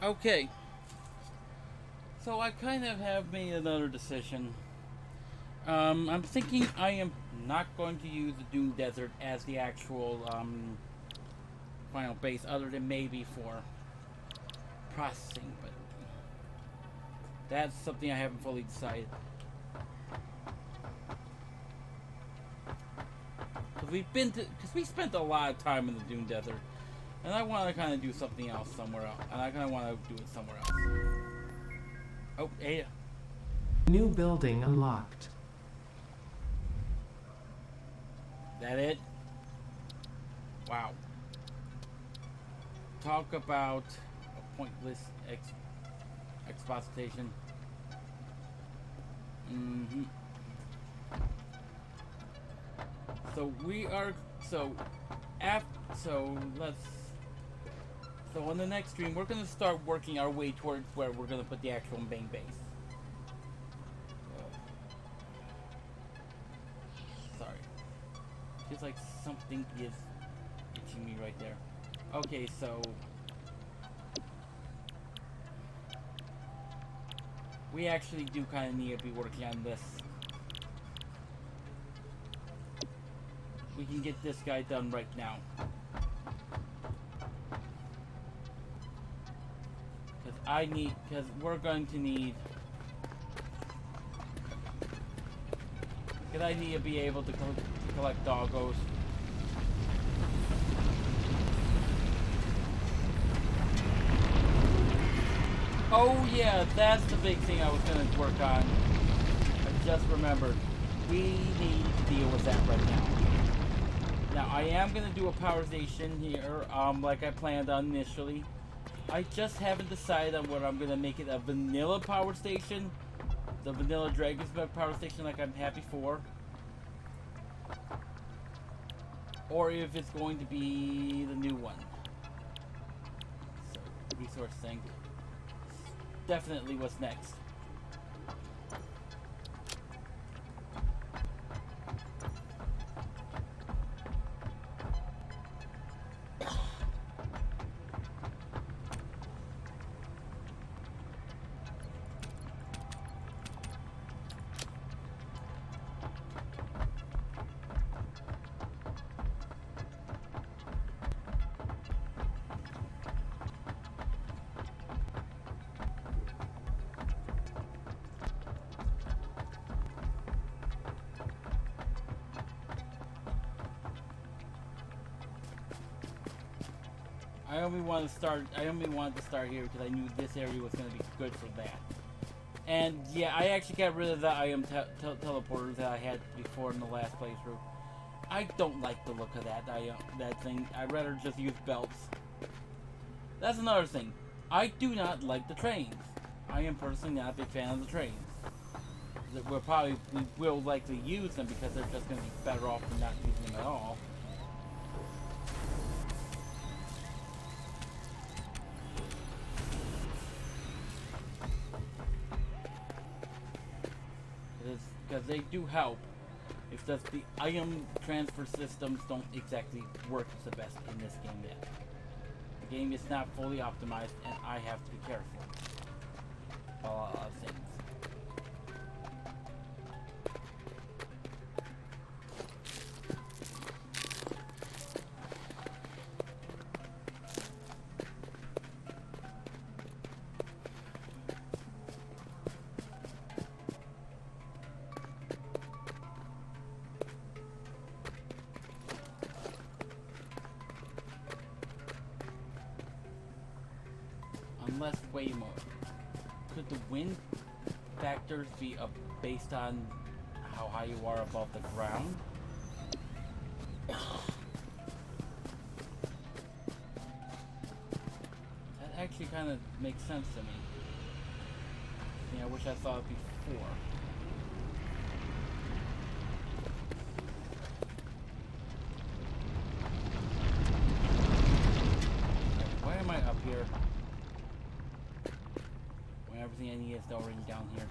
Okay. So I kind of have made another decision. I'm thinking I am not going to use the Dune Desert as the actual final base, other than maybe for processing, but that's something I haven't fully decided. Because we spent a lot of time in the Dune Desert, and I want to kind of do something else somewhere else, and I kind of want to do it somewhere else. Oh, hey. New building unlocked. That it? Wow. Talk about a pointless exposition. So we are so on the next stream we're gonna start working our way towards where we're gonna put the actual main base. Sorry. Feels like something is itching me right there. Okay, so we actually do kind of need to be working on this. We can get this guy done right now. Because we're going to need... Because I need to be able to collect doggos. Oh yeah, that's the big thing I was going to work on. I just remembered. We need to deal with that right now. Now, I am going to do a power station here, like I planned on initially. I just haven't decided on whether I'm going to make it a vanilla power station, the vanilla Dragon's Milk power station like I've had before, or if it's going to be the new one. So, resource sink. Definitely what's next. I only wanted to start here because I knew this area was going to be good for that. And yeah, I actually got rid of the IM teleporters that I had before in the last playthrough. I don't like the look of that thing. I'd rather just use belts. That's another thing. I do not like the trains. I am personally not a big fan of the trains. We will likely use them because they're just going to be better off than not using them at all. Because they do help. It's just the item transfer systems don't exactly work as the best in this game yet. The game is not fully optimized, and I have to be careful about a lot of things. Unless, wait a moment. Could the wind factors be based on how high you are above the ground? That actually kind of makes sense to me. I wish I thought it before. Why am I up here? Everything I need is already down here.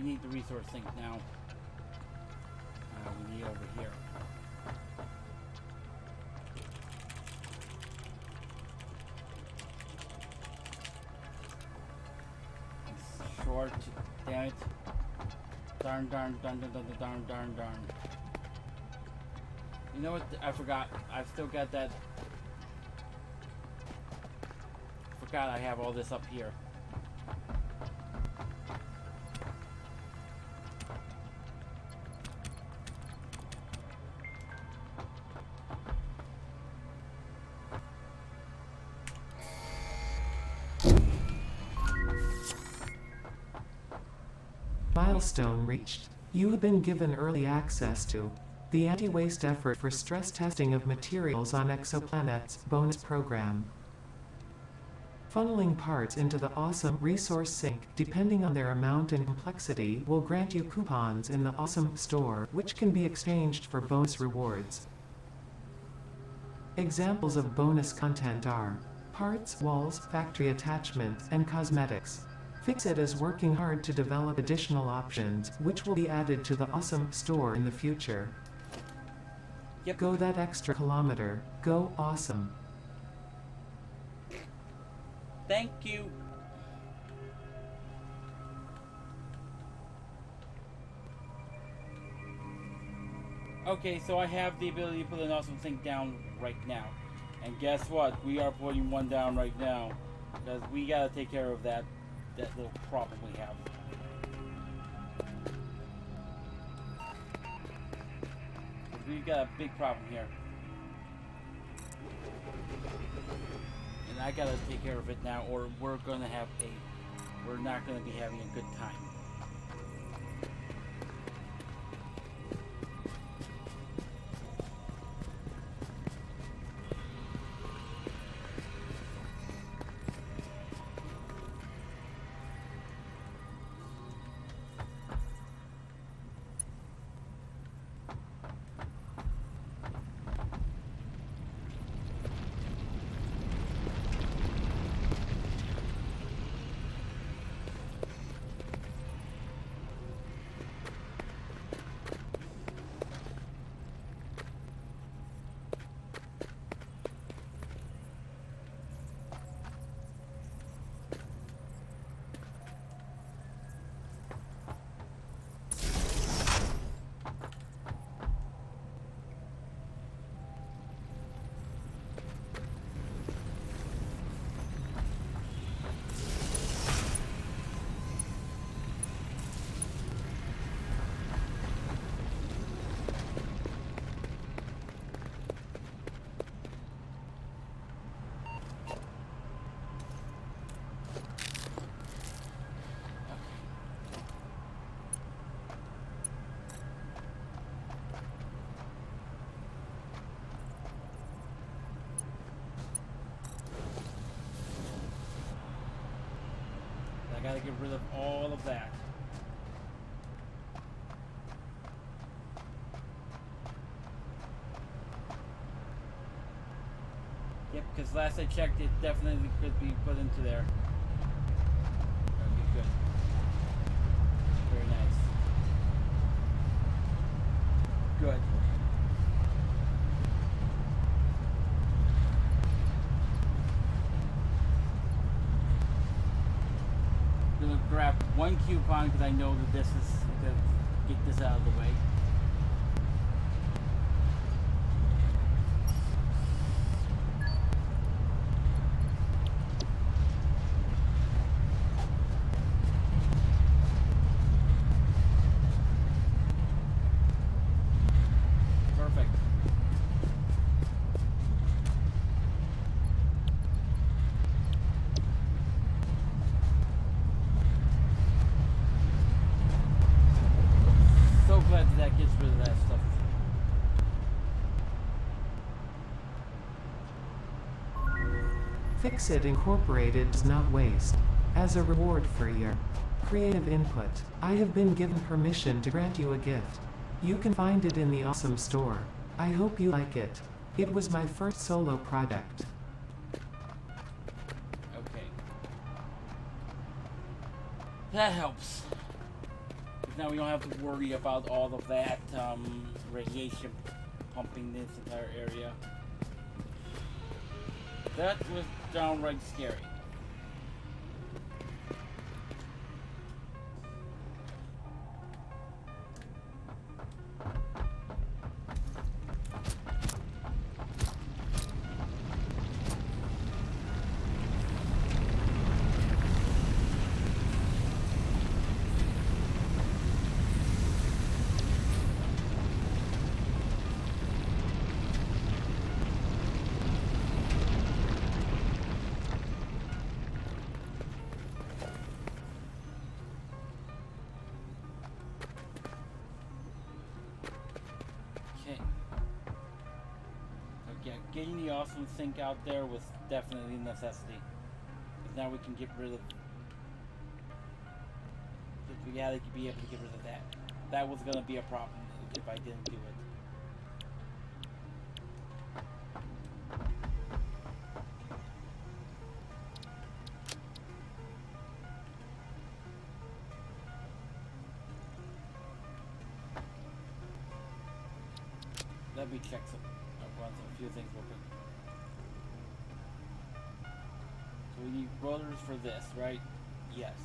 we need the resource sink now. We need over here. It's short, damn it. Darn. You know what? I forgot. I've still got that. Forgot I have all this up here. Milestone reached. You have been given early access to the anti-waste effort for stress testing of materials on exoplanets bonus program. Funneling parts into the awesome resource sink, depending on their amount and complexity, will grant you coupons in the awesome store, which can be exchanged for bonus rewards. Examples of bonus content are parts, walls, factory attachments, and cosmetics. FICSIT is working hard to develop additional options, which will be added to the awesome store in the future. Yep. Go that extra kilometer. Go awesome. Thank you. Okay, so I have the ability to put an awesome sink down right now. And guess what? We are putting one down right now. Because we gotta take care of that little problem we have. We've got a big problem here. And I gotta take care of it now, or we're not gonna be having a good time. I gotta get rid of all of that. Yep, because last I checked, it definitely could be put into there. Okay, good. Very nice. Good. Gonna grab one coupon because I know that this is to get this out of the way. Perfect. So glad that gets rid of that stuff. FICSIT Incorporated does not waste. As a reward for your creative input, I have been given permission to grant you a gift. You can find it in the awesome store. I hope you like it. It was my first solo project. Okay. That helps. now we don't have to worry about all of that radiation pumping this entire area. That was downright scary. Getting the awesome sink out there was definitely a necessity. Because now we can get rid of... We gotta be able to get rid of that. That was gonna be a problem if I didn't do it. Let me check some. I'll run a few things real quick. So we need rotors for this, right? Yes.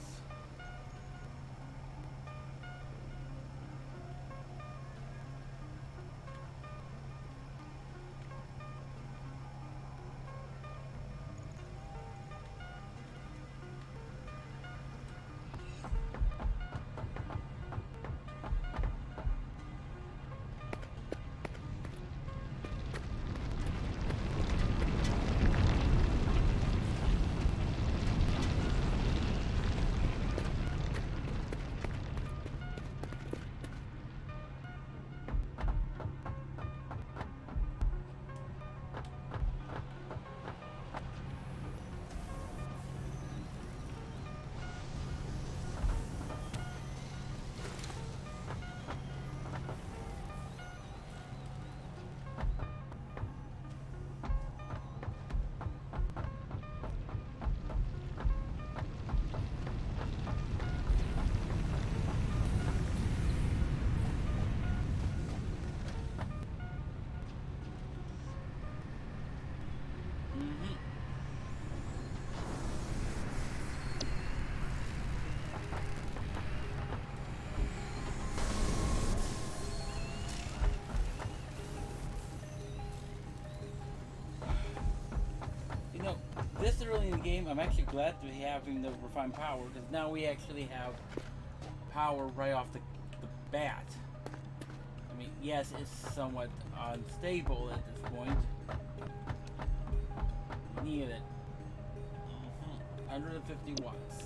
This early in the game, I'm actually glad to be having the refined power, because now we actually have power right off the bat. I mean, yes, it's somewhat unstable at this point. We needed it. 150 watts.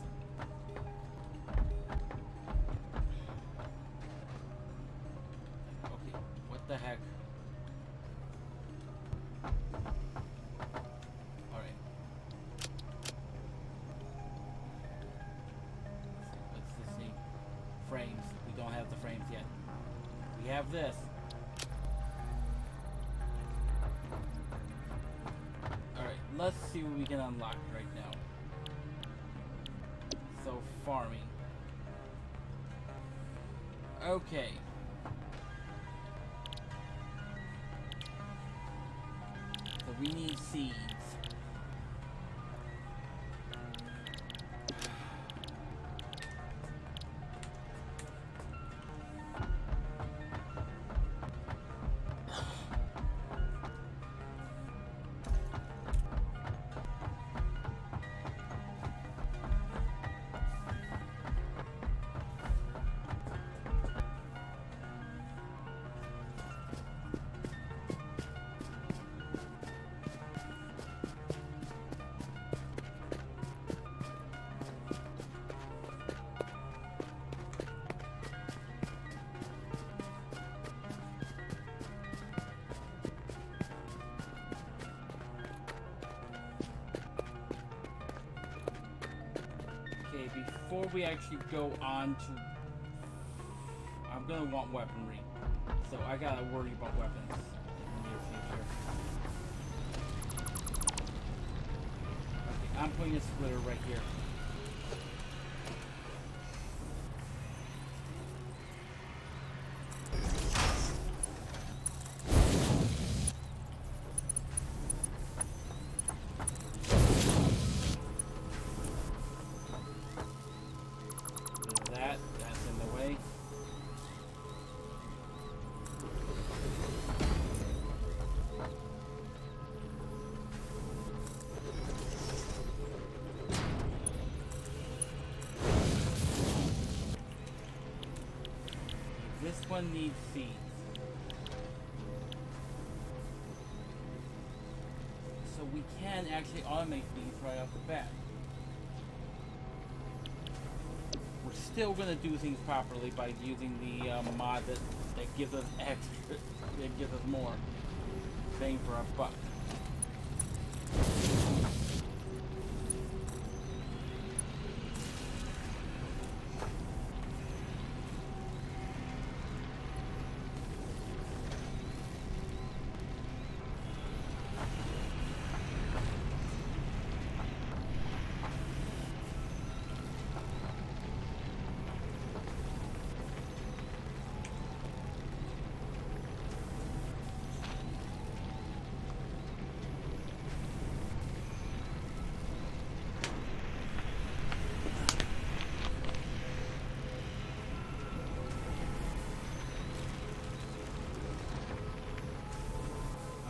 Okay, what the heck? Frames. We don't have the frames yet. We have this. Alright, let's see what we can unlock right now. So, farming. Okay. So we need seeds. Before we actually go on to... I'm going to want weaponry. So I got to worry about weapons in the near future. Okay, I'm putting a splitter right here. one needs seeds. So we can actually automate these right off the bat. We're still going to do things properly by using the mod that gives us extra, that gives us more bang for our buck.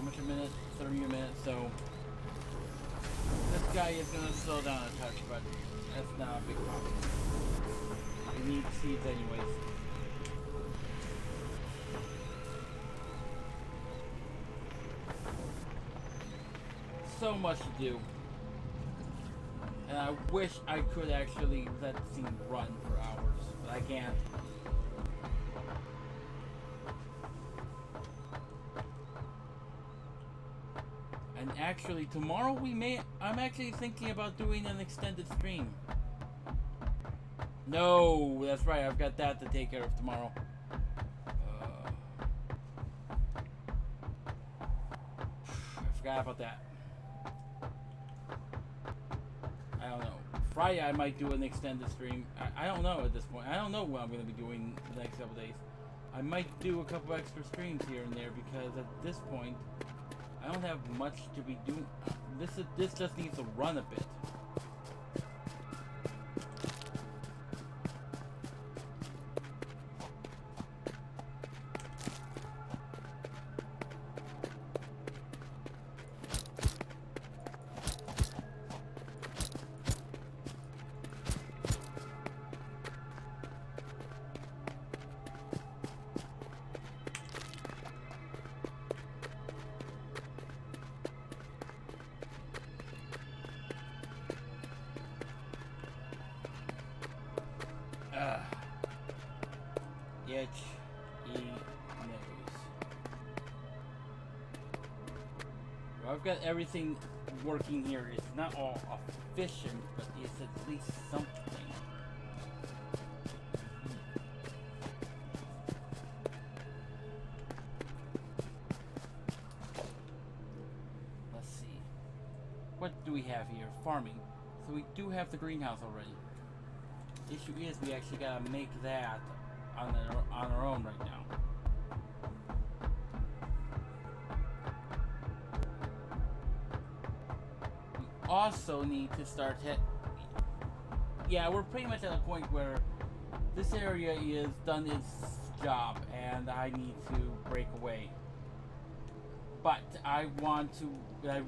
A minute, 30 a minute, so this guy is going to slow down a touch, but that's not a big problem. We need seeds anyways. So much to do. And I wish I could actually let the thing run for hours, but I can't. And actually, tomorrow I'm actually thinking about doing an extended stream. No, that's right, I've got that to take care of tomorrow. I forgot about that. I don't know. Friday I might do an extended stream. I don't know at this point. I don't know what I'm going to be doing the next couple days. I might do a couple extra streams here and there because at this point I don't have much to be doing. This just needs to run a bit. I've got everything working here. It's not all efficient, but it's at least something. Let's see. What do we have here? Farming. So we do have the greenhouse already. Issue is we actually gotta make that on our own right now. Also need to start we're pretty much at a point where this area is done its job and I need to break away. But I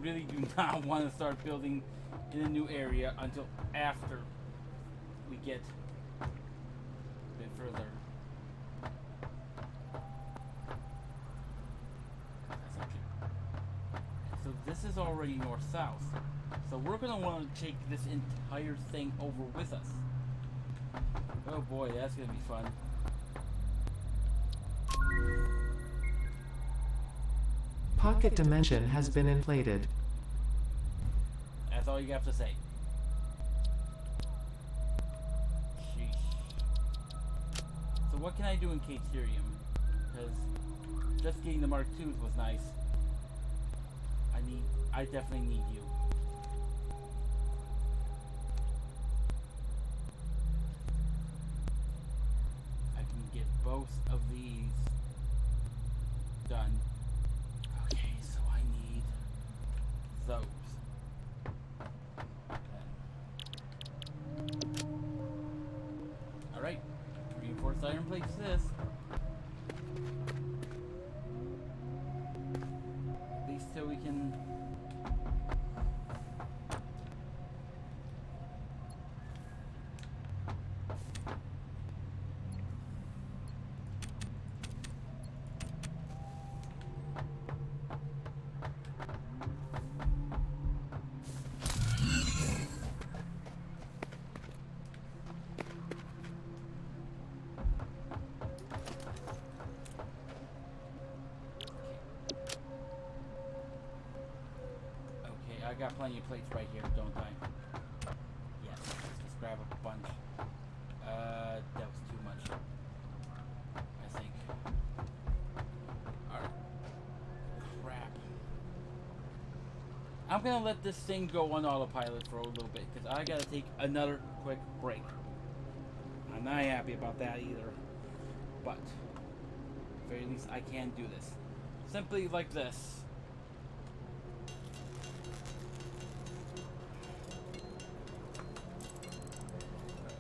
really do not want to start building in a new area until after we get a bit further. That's okay. So this is already north-south. So we're going to want to take this entire thing over with us. Oh boy, that's going to be fun. Pocket dimension has been inflated. That's all you have to say. Sheesh. So what can I do in Caterium? Because just getting the Mark IIs was nice. I definitely need you. Both of these done. Okay, so I need those. Alright, reinforced iron plates this. At least so we can got plenty of plates right here, don't I? Yes. Let's just grab a bunch. That was too much. I think. Alright. Crap. I'm gonna let this thing go on autopilot for a little bit, because I gotta take another quick break. I'm not happy about that either. But, at the very least, I can do this. Simply like this.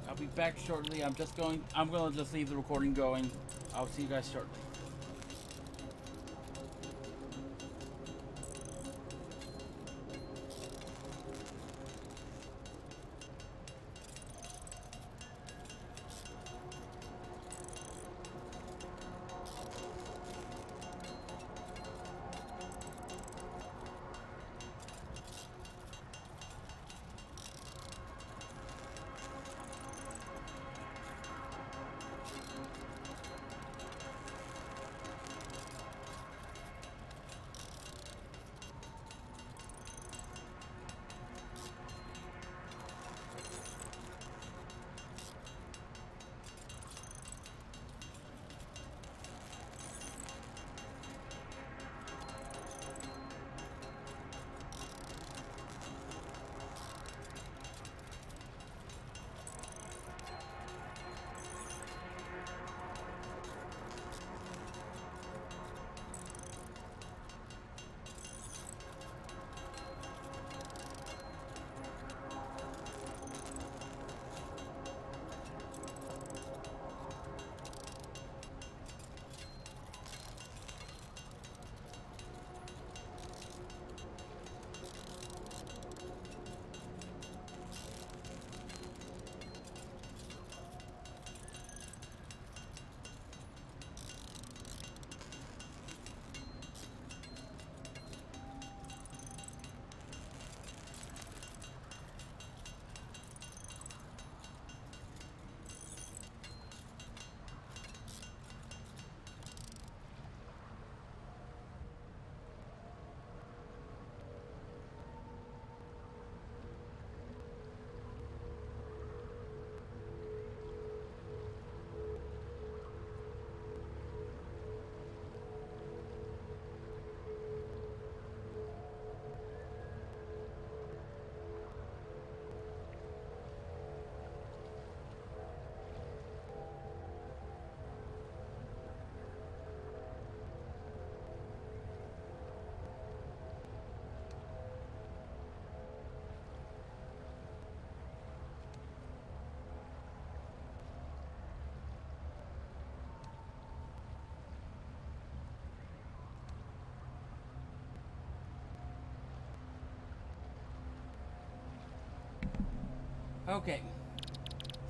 I'll be back shortly. I'm gonna just leave the recording going. I'll see you guys shortly. Okay.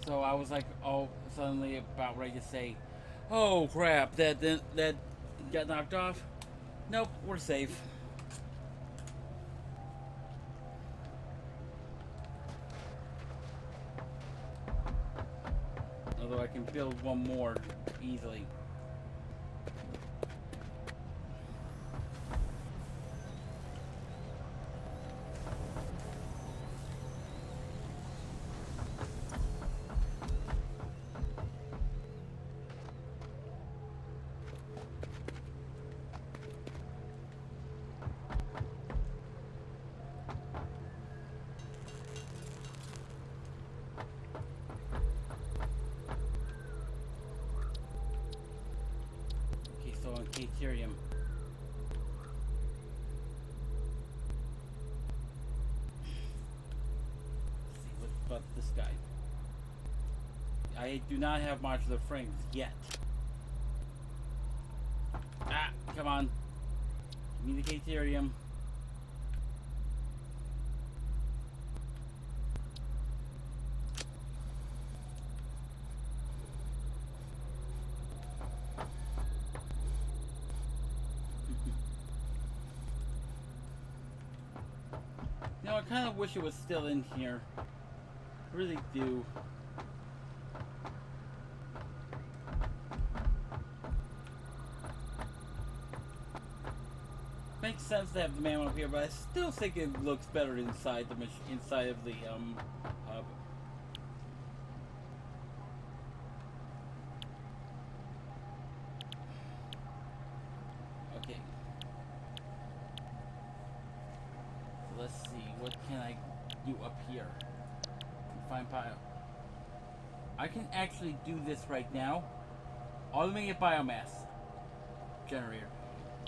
So I was like, oh, suddenly about ready to say, oh crap, that got knocked off. Nope, we're safe. Although I can build one more easily. Factorio. Let's see, what about this guy? I do not have modular frames yet. Ah, come on. Give me the Factorio. I kind of wish it was still in here. I really do. Makes sense to have the manual up here, but I still think it looks better inside the inside of the hub. Okay. So let's see, what can I do up here? Find pile. I can actually do this right now. Automated biomass generator.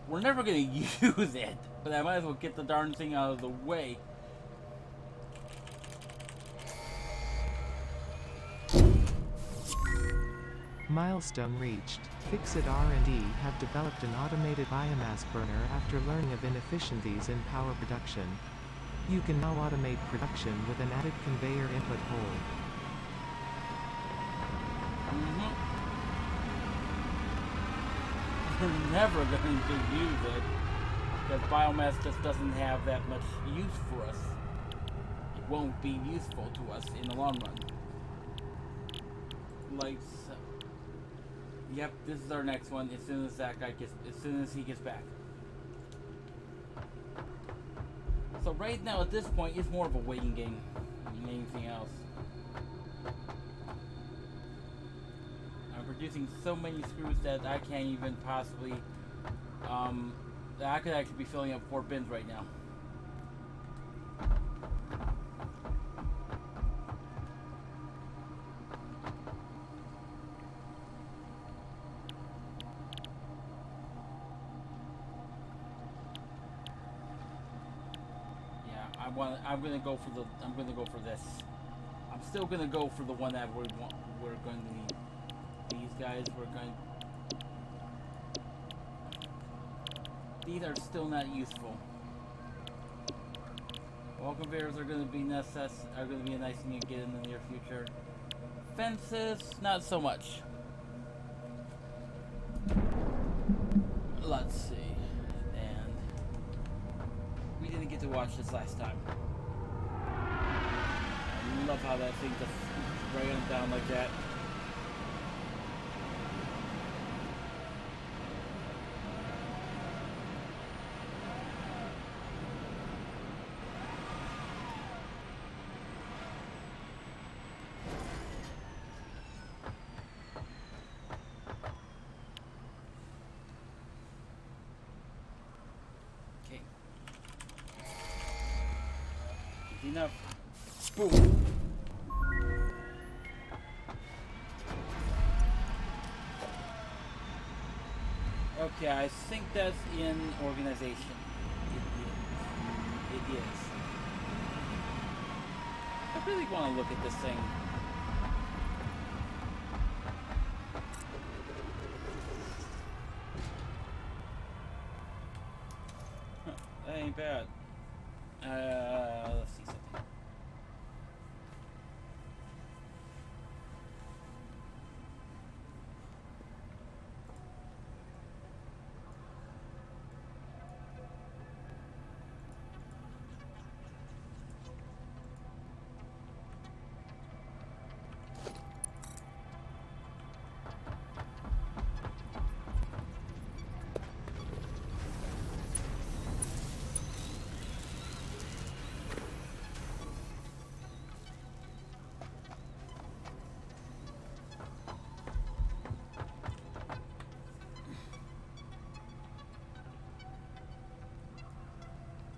We're never gonna use it, but I might as well get the darn thing out of the way. Milestone reached. FICSIT R&D have developed an automated biomass burner after learning of inefficiencies in power production. You can now automate production with an added conveyor input hole. We're never going to use it because biomass just doesn't have that much use for us. It won't be useful to us in the long run. Like so. Yep, this is our next one. As soon as that guy as soon as he gets back. So right now at this point, it's more of a waiting game than anything else. I'm producing so many screws that I can't even possibly, that I could actually be filling up 4 bins right now. Yeah, I'm gonna go for this. I'm still gonna go for the one that we're going to need. These guys these are still not useful. Wall conveyors are going to be a nice thing to get in the near future. Fences, not so much. Let's see. And we didn't get to watch this last time. I love how that thing just ran down like that. Enough. Boom. Okay, I think that's in organization. It is. I really want to look at this thing. Huh, that ain't bad. Let's see something.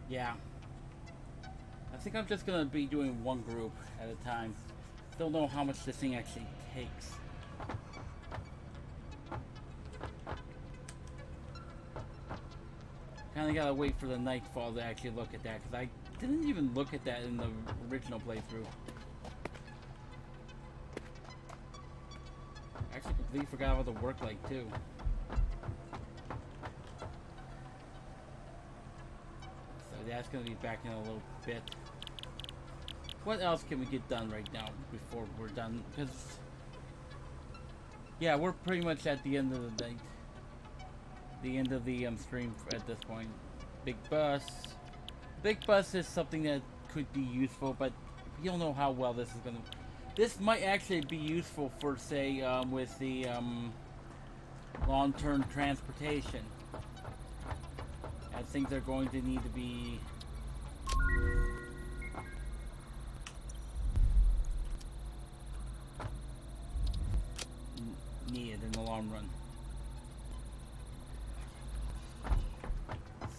Yeah. I think I'm just gonna be doing one group at a time. Don't know how much this thing actually takes. Kinda gotta wait for the nightfall to actually look at that, because I didn't even look at that in the original playthrough. Actually completely forgot what the work like too. That's going to be back in a little bit. What else can we get done right now before we're done? Because, yeah, we're pretty much at the end of the night. The end of the stream at this point. Big bus. Big bus is something that could be useful, but we don't know how well this is going to... This might actually be useful for, say, with the long-term transportation. At things are going to need to be needed in the long run.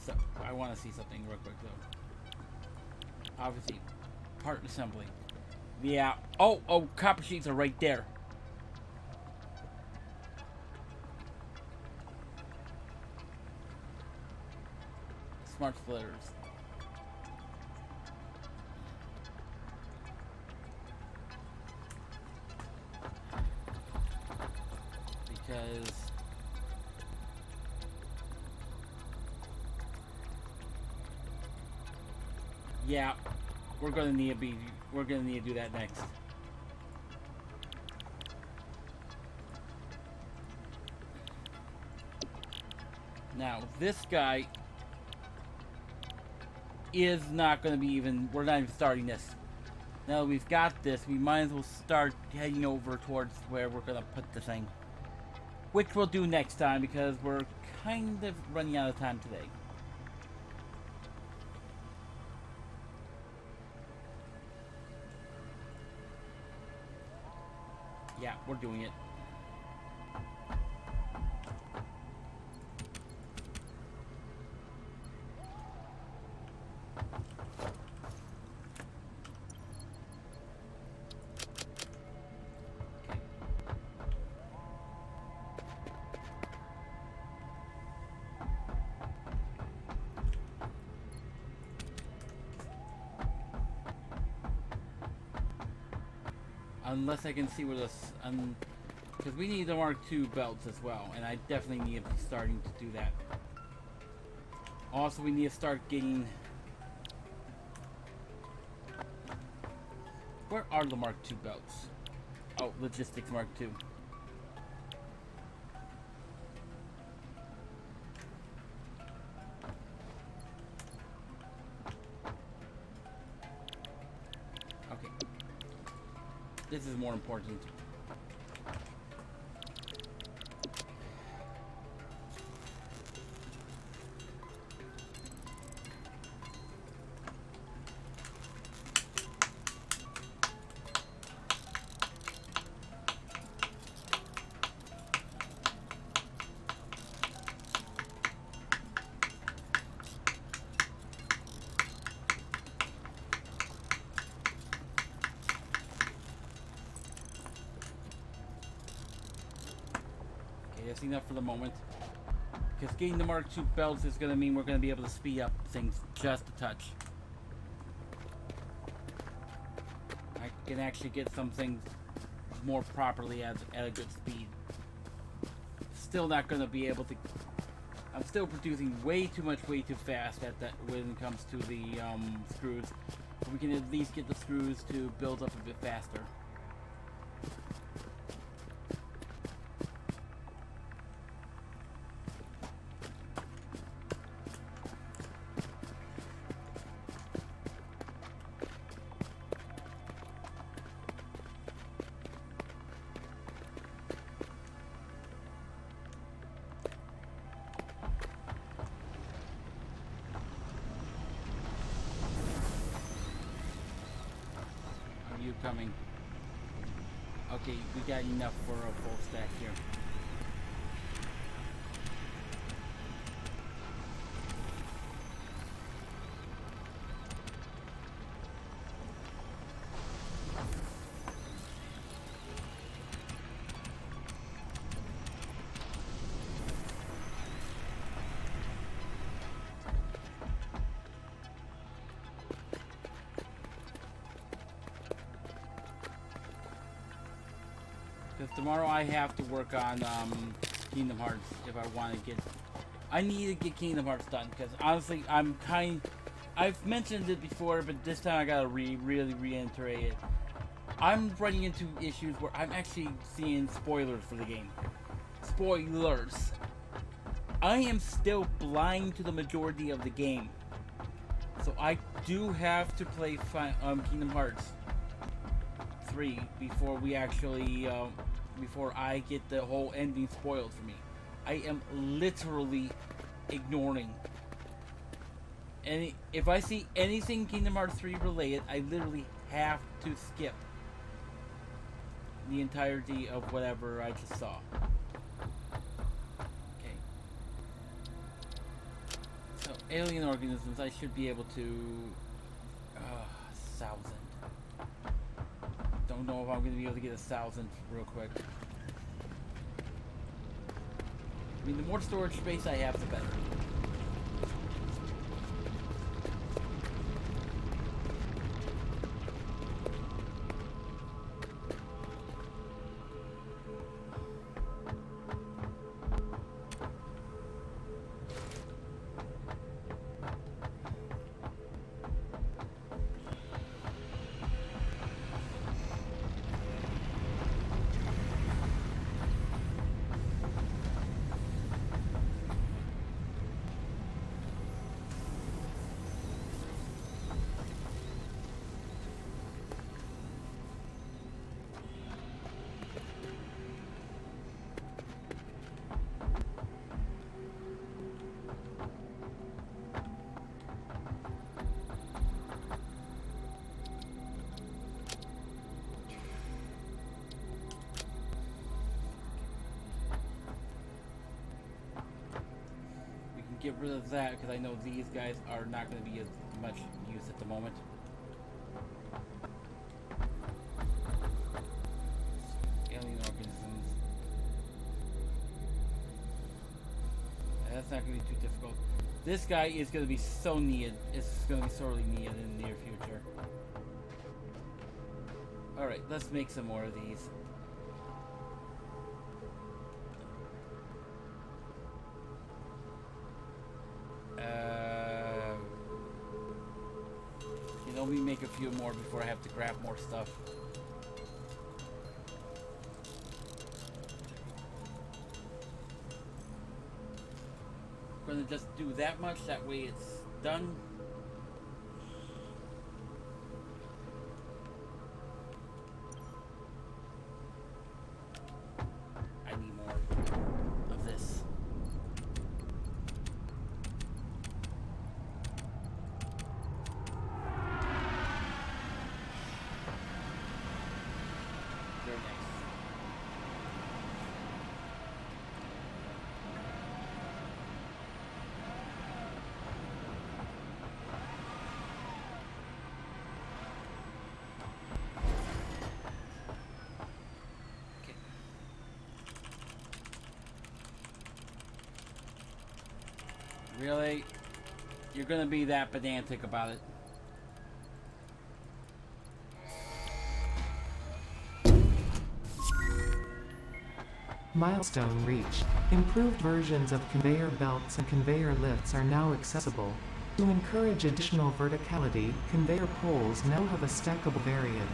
So, I want to see something real quick though. Obviously, part assembly. Yeah. Oh, copper sheets are right there. Smart splitters. Because yeah, we're gonna need to do that next. Now this guy is not going to be even, we're not even starting this. Now that we've got this, we might as well start heading over towards where we're going to put the thing. Which we'll do next time because we're kind of running out of time today. Yeah, we're doing it. Unless I can see where this, because we need the Mark II belts as well, and I definitely need to be starting to do that. Also, we need to start getting. Where are the Mark II belts? Oh, logistics Mark II. Okay. This is more important. That's enough for the moment. Because getting the Mark II belts is going to mean we're going to be able to speed up things just a touch. I can actually get some things more properly at a good speed. Still not going to be able to. I'm still producing way too fast at that when it comes to the screws. But we can at least get the screws to build up a bit faster. Coming. Okay, we got enough for a full stack here. Tomorrow I have to work on Kingdom Hearts if I want to get. I need to get Kingdom Hearts done because honestly, I've mentioned it before, but this time I gotta really reiterate it. I'm running into issues where I'm actually seeing spoilers for the game. Spoilers. I am still blind to the majority of the game, so I do have to play Kingdom Hearts 3 before we actually. Before I get the whole ending spoiled for me. I am literally ignoring if I see anything Kingdom Hearts 3 related, I literally have to skip the entirety of whatever I just saw. Okay. So, alien organisms, I should be able to... 1,000. Don't know if I'm going to be able to get 1,000 real quick. I mean, the more storage space I have, the better. Get rid of that because I know these guys are not going to be as much use at the moment. Alien organisms. That's not going to be too difficult. This guy is going to be so needed. It's going to be sorely needed in the near future. Alright, let's make some more of these. Let me make a few more before I have to grab more stuff. I'm gonna just do that much, that way it's done. I need more of this. Very nice. Okay. Really? You're gonna be that pedantic about it? Milestone reached. Improved versions of conveyor belts and conveyor lifts are now accessible. To encourage additional verticality, conveyor poles now have a stackable variant.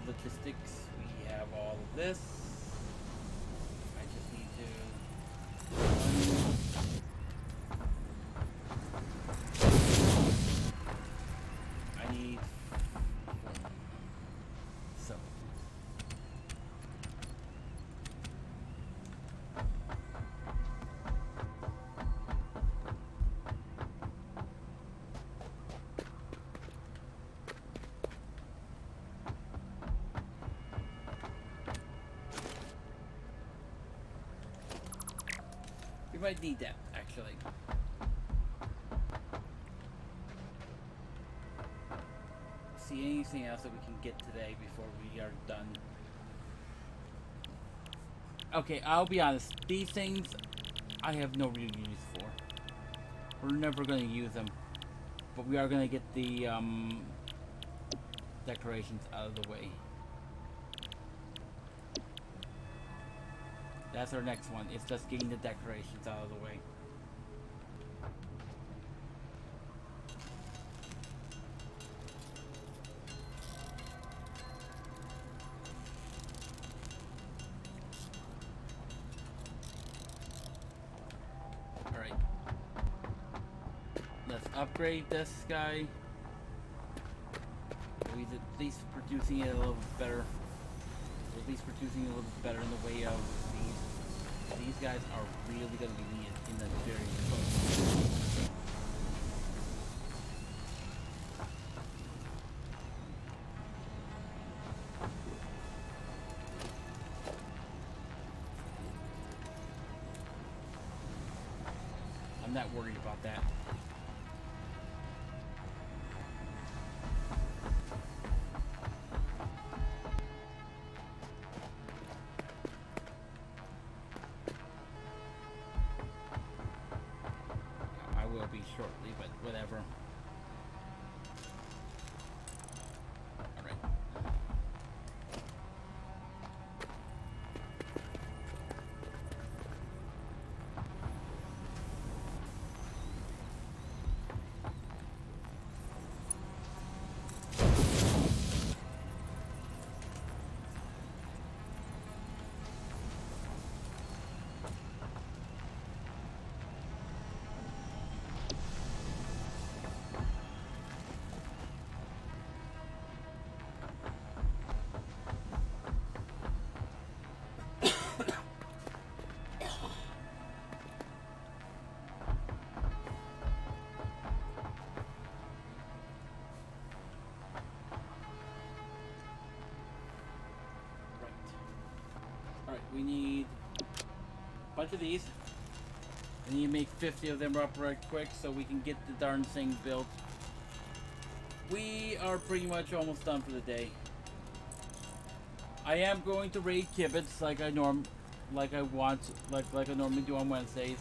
Logistics, we have all of this. I just need to... I need... So. We might need that, actually. See anything else that we can get today before we are done? Okay, I'll be honest. These things, I have no real use for. We're never going to use them. But we are going to get the decorations out of the way. That's our next one. It's just getting the decorations out of the way. Let's upgrade this guy. He's at least producing it a little bit better. Or at least producing it a little bit better in the way of these. These guys are really going to be needed in the very close. I'm not worried about that. I will be shortly, but whatever. All right. Alright, we need a bunch of these. I need to make 50 of them up right quick so we can get the darn thing built. We are pretty much almost done for the day. I am going to raid Kibitz like I normally do on Wednesdays.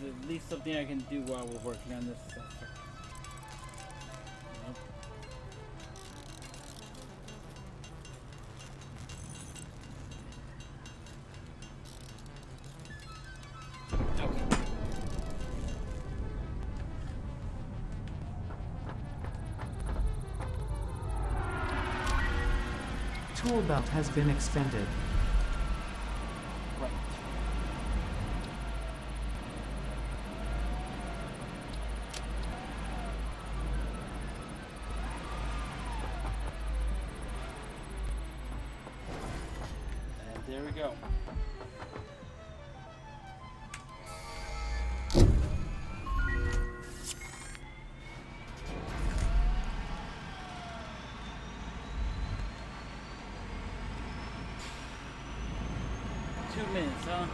At least something I can do while we're working on this stuff. Okay. Tool belt has been expended. Right. And there we go. Minutes, huh?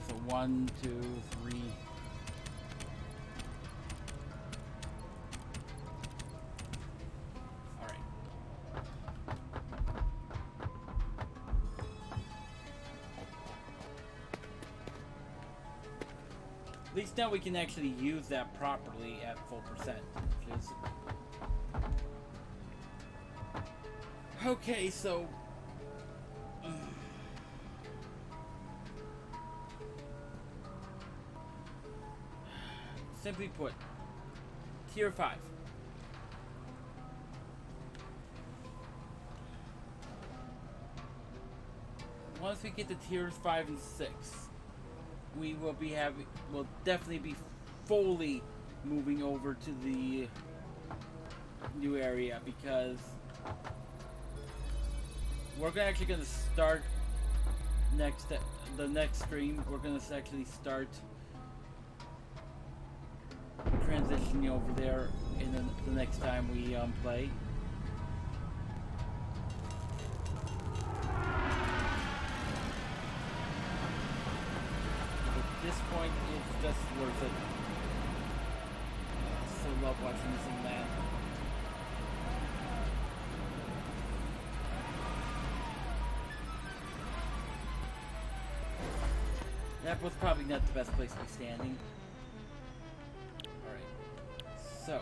So 1, 2, 3. At least now we can actually use that properly at full percent, which is Okay, so simply put, tier 5. Once we get to tiers 5 and 6, we will be we'll definitely be fully moving over to the new area, because we're actually going to start the next stream. We're going to actually start transitioning over there in the next time we play. At this point, it's just worth it. I so love watching this thing land. That was probably not the best place to be standing. Alright. So.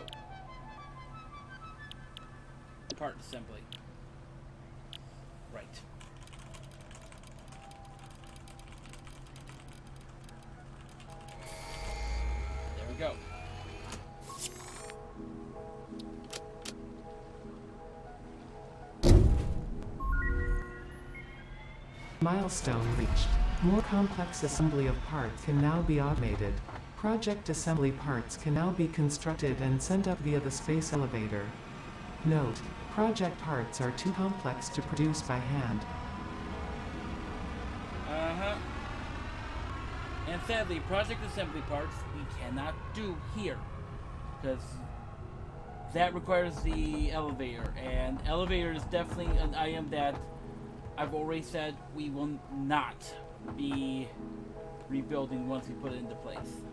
Part assembly. Right. There we go. Milestone reached. More complex assembly of parts can now be automated. Project assembly parts can now be constructed and sent up via the space elevator. Note: project parts are too complex to produce by hand. And sadly, project assembly parts we cannot do here, because that requires the elevator, and elevator is definitely an item that I've already said we will not be rebuilding once we put it into place.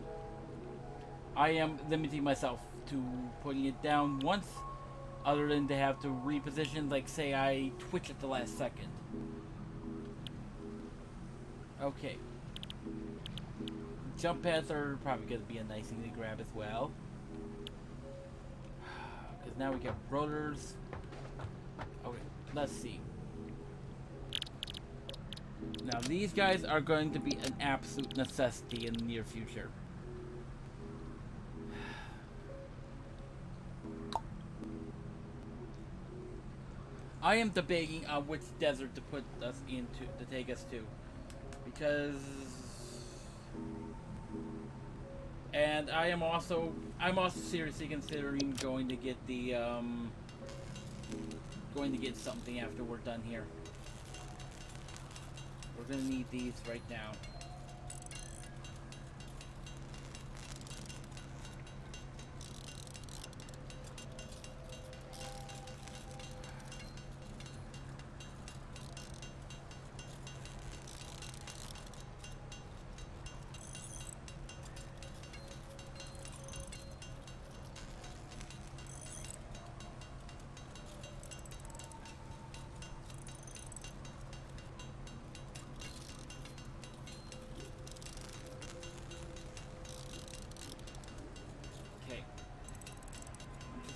I am limiting myself to putting it down once, other than to have to reposition, like say I twitch at the last second. Okay. Jump pads are probably going to be a nice thing to grab as well, because now we get rotors. Okay, let's see. Now these guys are going to be an absolute necessity in the near future. I am debating on which desert to put us into, to take us to, because, and I'm also seriously considering going to get the something after we're done here. We're gonna need these right now.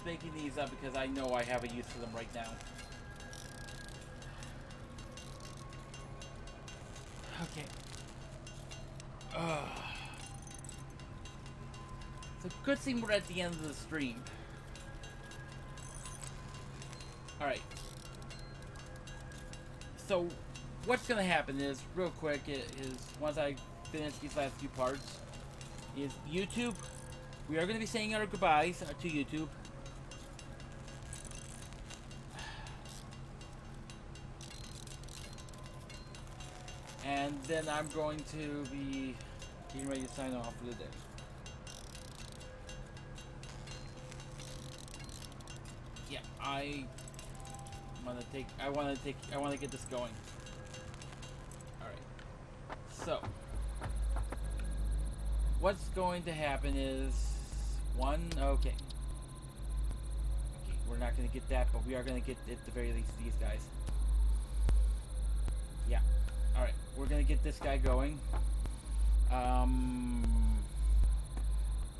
Making these up because I know I have a use for them right now. Okay. It's a good thing we're at the end of the stream. Alright. So, what's gonna happen is, real quick, is once I finish these last few parts, is YouTube. We are gonna be saying our goodbyes to YouTube. And then I'm going to be getting ready to sign off for the day. Yeah, I want to get this going. All right. So, what's going to happen is okay, we're not going to get that, but we are going to get at the very least these guys. Yeah. Alright, we're gonna get this guy going.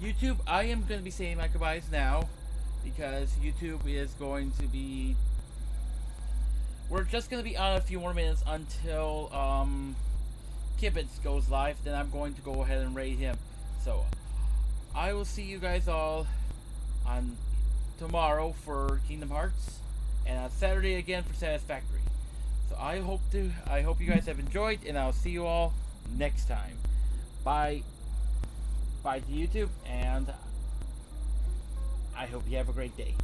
YouTube, I am gonna be saying my goodbyes now, because YouTube is going to be We're just going to be on a few more minutes until Kibitz goes live. Then I'm going to go ahead and raid him. So I will see you guys all on tomorrow for Kingdom Hearts, and on Saturday again for Satisfactory. So I hope you guys have enjoyed, and I'll see you all next time. Bye to YouTube, and I hope you have a great day.